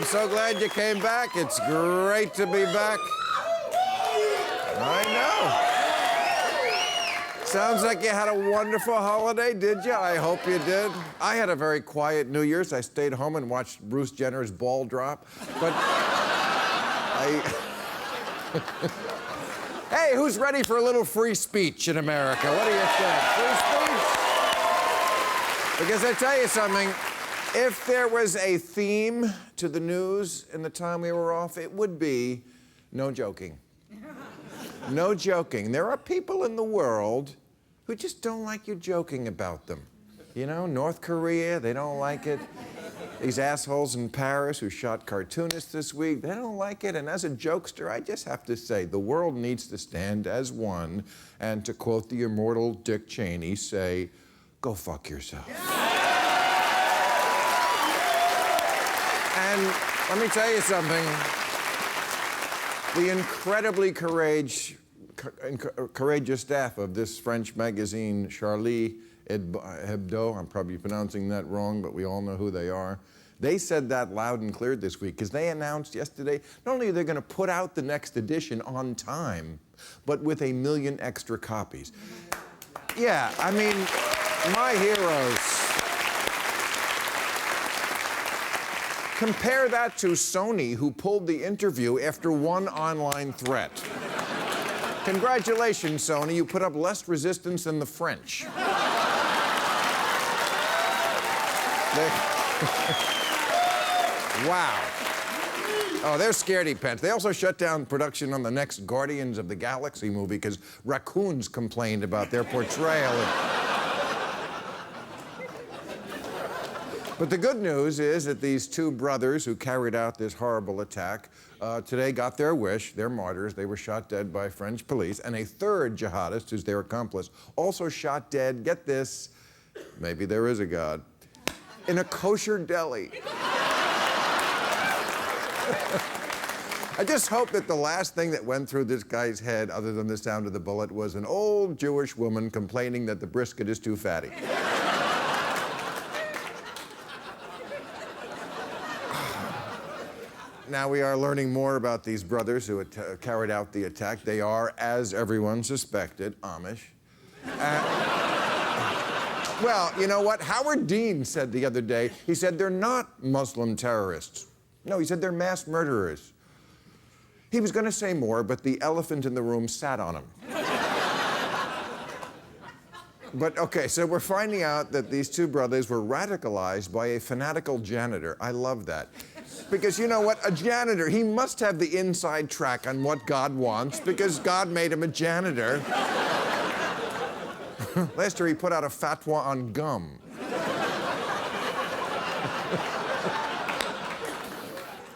so glad you came back. It's great to be back. I know. Sounds like you had a wonderful holiday, did you? I hope you did. I had a very quiet New Year's. I stayed home and watched Bruce Jenner's ball drop. But Hey, who's ready for a little free speech in America? What do you think? Free speech? Because I tell you something, if there was a theme to the news in the time we were off, it would be no joking. No joking. There are people in the world who just don't like you joking about them. You know, North Korea, they don't like it. These assholes in Paris who shot cartoonists this week, they don't like it. And as a jokester, I just have to say, the world needs to stand as one. And to quote the immortal Dick Cheney, say, go fuck yourself. And let me tell you something. The incredibly courageous staff of this French magazine, Charlie Hebdo, I'm probably pronouncing that wrong, but we all know who they are. They said that loud and clear this week because they announced yesterday not only are they going to put out the next edition on time, but with 1 million extra copies. Yeah, I mean, my heroes. Compare that to Sony, who pulled the interview after one online threat. Congratulations, Sony. You put up less resistance than the French. Wow. Oh, they're scaredy pants. They also shut down production on the next Guardians of the Galaxy movie because raccoons complained about their portrayal. But the good news is that these two brothers who carried out this horrible attack today got their wish. They're martyrs. They were shot dead by French police. And a third jihadist, who's their accomplice, also shot dead, get this, maybe there is a God, in a kosher deli. I just hope that the last thing that went through this guy's head, other than the sound of the bullet, was an old Jewish woman complaining that the brisket is too fatty. Now we are learning more about these brothers who carried out the attack. They are, as everyone suspected, Amish. Well, you know what? Howard Dean said the other day, he said they're not Muslim terrorists. No, he said they're mass murderers. He was going to say more, but the elephant in the room sat on him. But, okay, so we're finding out that these two brothers were radicalized by a fanatical janitor. I love that. Because you know what? A janitor, he must have the inside track on what God wants because God made him a janitor. Last year, he put out a fatwa on gum.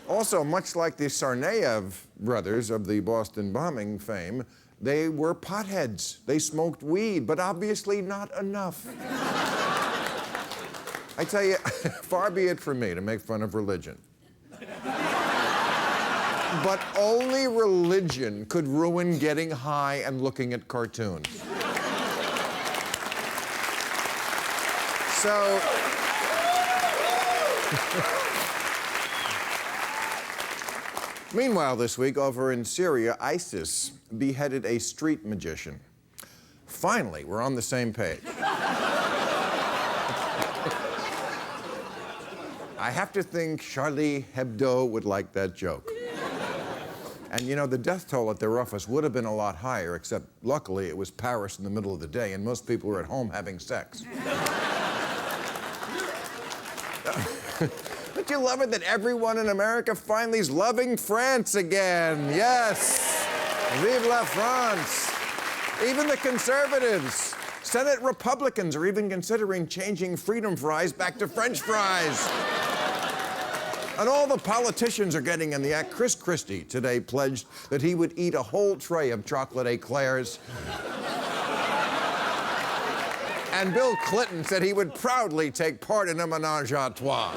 Also, much like the Tsarnaev brothers of the Boston bombing fame, they were potheads. They smoked weed, but obviously not enough. I tell you, far be it from me to make fun of religion. But only religion could ruin getting high and looking at cartoons. So... Meanwhile, this week, over in Syria, ISIS beheaded a street magician. Finally, we're on the same page. I have to think Charlie Hebdo would like that joke. And you know, the death toll at their office would have been a lot higher, except luckily it was Paris in the middle of the day and most people were at home having sex. Don't you love it that everyone in America finally is loving France again? Yes. Vive la France. Even the conservatives. Senate Republicans are even considering changing freedom fries back to French fries. And all the politicians are getting in the act. Chris Christie today pledged that he would eat a whole tray of chocolate eclairs. And Bill Clinton said he would proudly take part in a menage a trois.